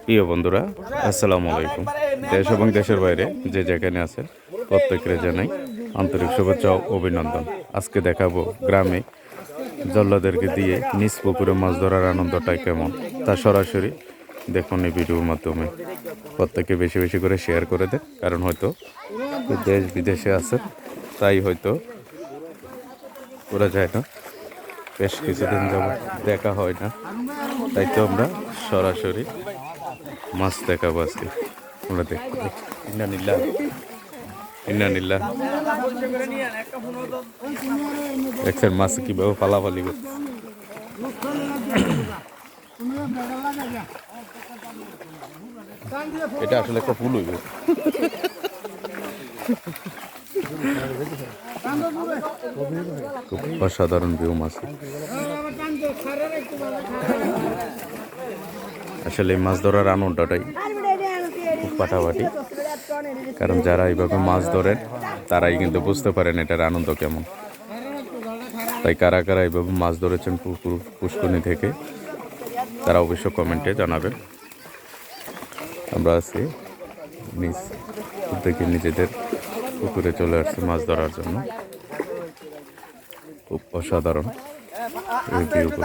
প্রিয় বন্ধুরা, আসসালামু আলাইকুম। দেশ এবং দেশের বাইরে যে যেখানে আছেন প্রত্যেকের জানাই আন্তরিক শুভেচ্ছা ও অভিনন্দন। আজকে দেখাবো গ্রামে জল্লাদেরকে দিয়ে নিজ পুকুরে মাছ ধরার আনন্দটাই কেমন, তা সরাসরি দেখুন এই ভিডিওর মাধ্যমে। প্রত্যেকে বেশি বেশি করে শেয়ার করে দেন, কারণ হয়তো দেশ বিদেশে আছে, তাই হয়তো করা যায় না, বেশ কিছুদিন যাবত দেখা হয় না, তাই তো আমরা সরাসরি মাছ দেখাবো আজকে। আমরা দেখতে ইন্নানিল্লাহ ইন্নানিল্লাহ দেখছেন মাছ কিভাবে পালাপালি করছে। এটা আসলে একটা ফুল হইবে। খুব অসাধারণ ভিউ মাছ। আসলে এই মাছ ধরার আনন্দটাই খুব পাটাপাটি, কারণ যারা এইভাবে মাছ ধরেন তারাই কিন্তু বুঝতে পারেন এটার আনন্দ কেমন। তাই কারা কারা এইভাবে মাছ ধরেছেন পুকুর পুষ্করণী থেকে তারা অবশ্য কমেন্টে জানাবেন। আমরা আছি নিজ উদ্যোগে নিজেদের পুকুরে চলে আসছি মাছ ধরার জন্য। খুব অসাধারণ এই ভিউগুলো।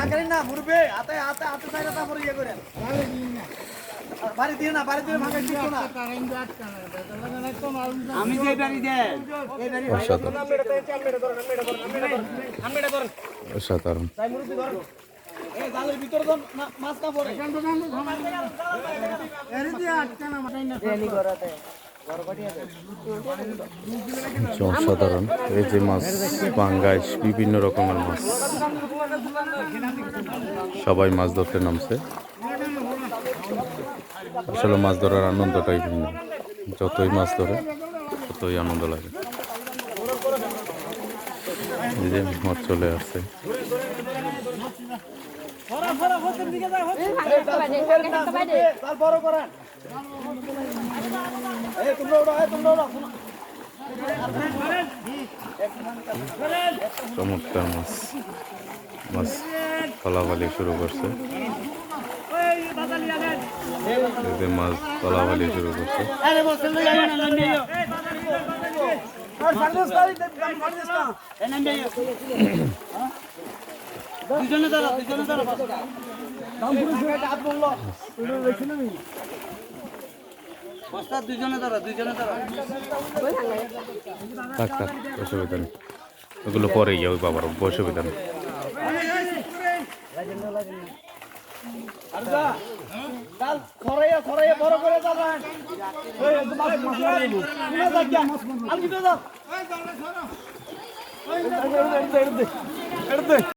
অসাধারণ অসাধারণ এই যে মাছ, পাঙ্গাস, বিভিন্ন রকমের মাছ, সবাই মাছ ধরতে নামছে। আসলে মাছ ধরার আনন্দটাই ভিন্ন, যতই মাছ ধরে ততই আনন্দ লাগে। এই যে মাছ চলে আসছে। চমৎকার মাছ, মাছ ফলাফালি শুরু করছে। মাছ ফলাফালি শুরু করছে। থাক থাক, অসুবিধা নেই, ওগুলো পরে গিয়ে ওই বাবার অসুবিধা নেই।